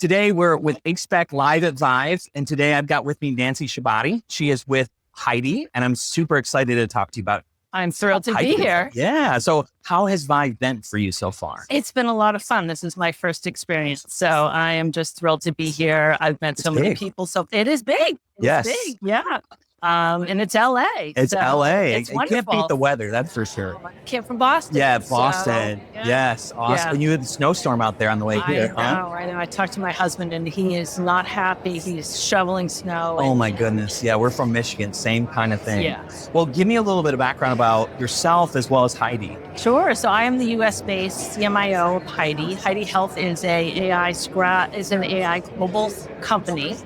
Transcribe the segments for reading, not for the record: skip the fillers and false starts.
Today we're with HSpec live at Vive, and today I've got with me Nancy Cibotti. She is with Heidi, and I'm super excited to talk to you about. I'm thrilled to be here. Yeah. So how has Vive been for you so far? It's been a lot of fun. This is my first experience. So I am just thrilled to be here. I've met so many people. So it is big. Yes. Big. Yeah. And it's LA. It's LA. It's wonderful. You can't beat the weather, that's for sure. I came from Boston. Yeah, Boston. So, yeah. Yes. Awesome. Yeah. You had the snowstorm out there on the way here. I know. I talked to my husband and he is not happy. He's shoveling snow. Oh my goodness. Yeah, we're from Michigan. Same kind of thing. Yeah. Well, give me a little bit of background about yourself as well as Heidi. Sure. So I am the US-based CMIO of Heidi. Heidi Health is an AI global company.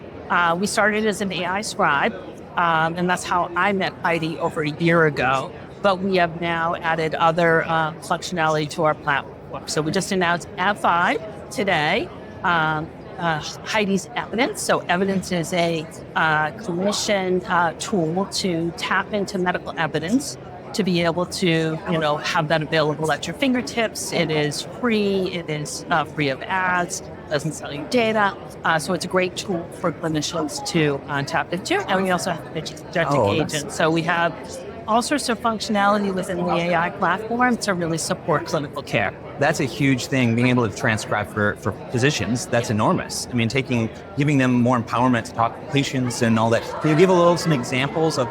We started as an AI scribe. And that's how I met Heidi over a year ago. But we have now added other functionality to our platform. So we just announced at Vive today Heidi's Evidence. So Evidence is a clinician tool to tap into medical evidence to be able to, have that available at your fingertips. It is free. It is free of ads. Doesn't sell you data. So it's a great tool for clinicians to tap into. And we also have agentic agents. So we have all sorts of functionality within the AI platform to really support clinical care. That's a huge thing, being able to transcribe for physicians. That's enormous. I mean, giving them more empowerment to talk to patients and all that. Can you give some examples of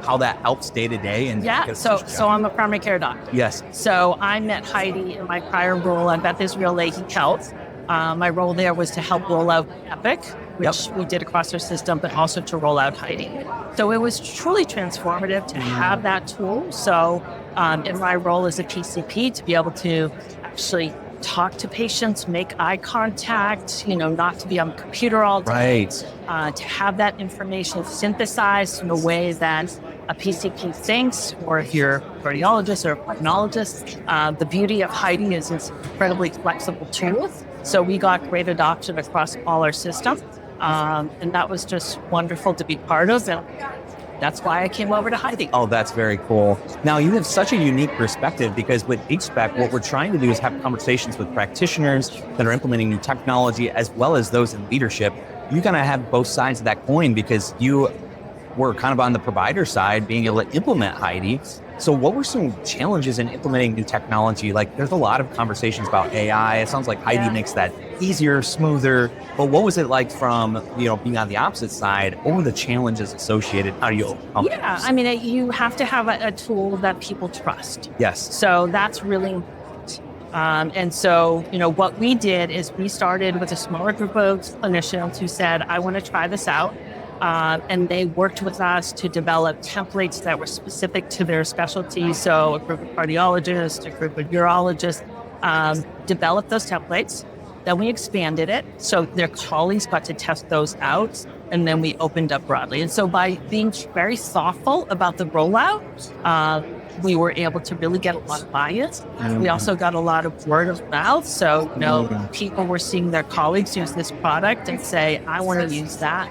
how that helps day to day? Yeah, so I'm a primary care doctor. Yes. So I met Heidi in my prior role at Beth Israel Lahey Health. My role there was to help roll out Epic, which we did across our system, but also to roll out Heidi. So it was truly transformative to have that tool. So in my role as a PCP, to be able to actually talk to patients, make eye contact, not to be on the computer all day. Right. To have that information synthesized in a way that a PCP thinks, or if you're a cardiologist or a pulmonologist. The beauty of Heidi is it's incredibly flexible tool. So we got great adoption across all our systems. And that was just wonderful to be part of. And that's why I came over to Heidi. Oh, that's very cool. Now, you have such a unique perspective because with HSpec, what we're trying to do is have conversations with practitioners that are implementing new technology as well as those in leadership. You kind of have both sides of that coin because you were kind of on the provider side, being able to implement Heidi. So what were some challenges in implementing new technology? There's a lot of conversations about AI. It sounds like Heidi makes that easier, smoother. But what was it like from, being on the opposite side? What were the challenges associated? How do you overcome those? I mean, you have to have a tool that people trust. Yes. So that's really important. And so, what we did is we started with a smaller group of clinicians who said, I want to try this out. And they worked with us to develop templates that were specific to their specialty. So a group of cardiologists, a group of urologists developed those templates. Then we expanded it. So their colleagues got to test those out. And then we opened up broadly. And so by being very thoughtful about the rollout, we were able to really get a lot of buy-in. We also got a lot of word of mouth. So, people were seeing their colleagues use this product and say, I want to use that.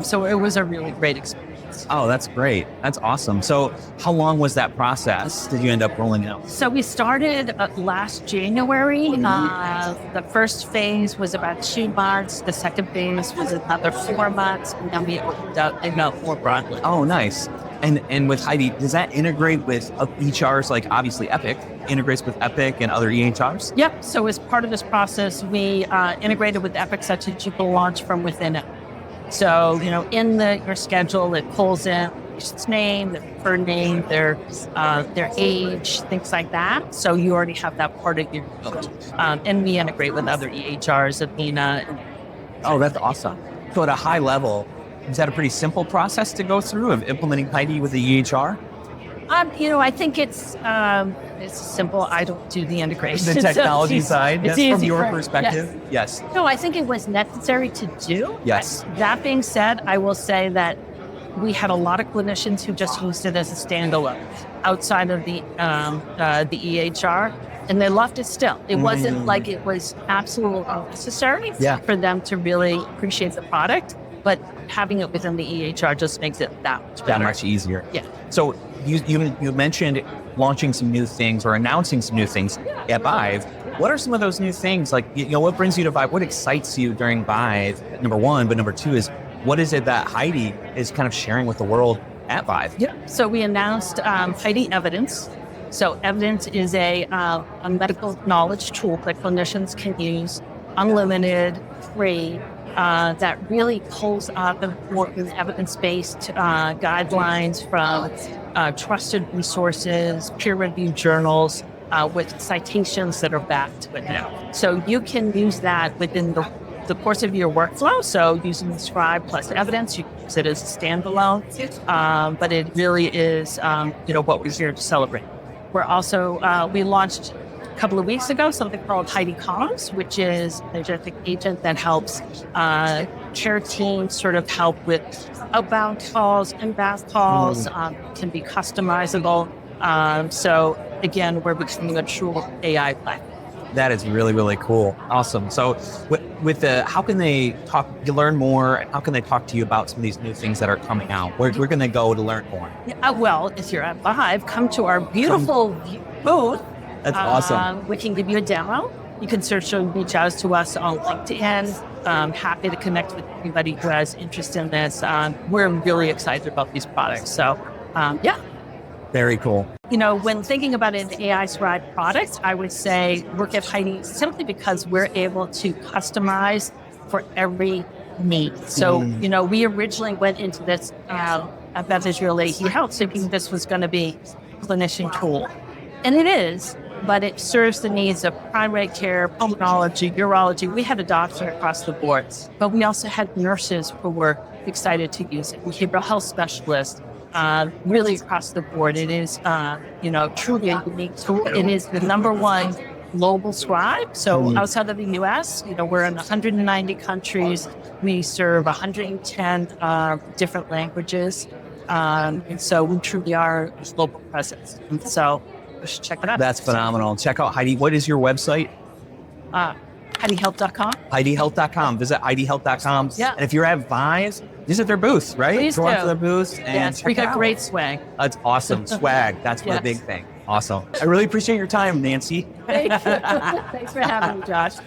So it was a really great experience. Oh, that's great. That's awesome. So how long was that process? Did you end up rolling out? So we started last January. The first phase was about 2 months. The second phase was another 4 months. And then we opened up more broadly. Oh, nice. And with Heidi, does that integrate with EHRs like obviously Epic, integrates with Epic and other EHRs? Yep. So as part of this process, we integrated with Epic such that you can launch from within it. So, in your schedule, it pulls in the patient's name, their preferred name, their age, things like that. So you already have that part of your code. And we integrate with other EHRs, Athena. Oh, that's awesome. So at a high level, is that a pretty simple process to go through of implementing Heidi with the EHR? I think it's simple. I don't do the integration. The technology side, that's from your perspective? Yes. No, I think it was necessary to do. Yes. That being said, I will say that we had a lot of clinicians who just used it as a standalone outside of the EHR, and they loved it still. It wasn't like it was absolutely necessary for them to really appreciate the product, but having it within the EHR just makes it that much better. That much easier. Yeah. So you mentioned launching some new things or announcing some new things at Vive. What are some of those new things? Like, what brings you to Vive? What excites you during Vive? Number one, but number two is, what is it that Heidi is kind of sharing with the world at Vive? Yeah. So we announced Heidi Evidence. So Evidence is a medical knowledge tool that clinicians can use, unlimited, free, that really pulls up important evidence-based guidelines from trusted resources, peer-reviewed journals, with citations that are backed with it. So you can use that within the course of your workflow. So using the Scribe plus Evidence, you can use it as a standalone, but it really is, what we're here to celebrate. We're also, we launched a couple of weeks ago something called Heidi Comms, which is an agentic agent that helps care teams sort of help with outbound calls, inbound calls, can be customizable. So again, we're becoming a true AI platform. That is really, really cool. Awesome. So with the, how can they learn more, and how can they talk to you about some of these new things that are coming out? We're going to go to learn more. Yeah, well, if you're at Vive, come to our beautiful booth. That's awesome. We can give you a demo. You can search or reach out to us on LinkedIn. Happy to connect with anybody who has interest in this. We're really excited about these products. So, yeah. Very cool. When thinking about an AI Scribe product, I would say work at Heidi simply because we're able to customize for every need. So, we originally went into this at Beth Israel Lahey Health thinking this was going to be a clinician tool. And it is, but it serves the needs of primary care, pulmonology, urology. We had a doctor across the board, but we also had nurses who were excited to use it, behavioral health specialists. Really across the board. It is, truly a unique tool. It is the number one global scribe. So outside of the U.S., we're in 190 countries. We serve 110 different languages. And so we truly are a global presence. And so you should check it out. That's phenomenal. Check out Heidi. What is your website? HeidiHealth.com. HeidiHealth.com. Visit HeidiHealth.com. Yeah. And if you're at Vive, visit their booth, right? Please Go do. out to their booth and Yes, we got great swag. That's awesome. Swag. That's the big thing. Awesome. I really appreciate your time, Nancy. Thanks for having me, Josh.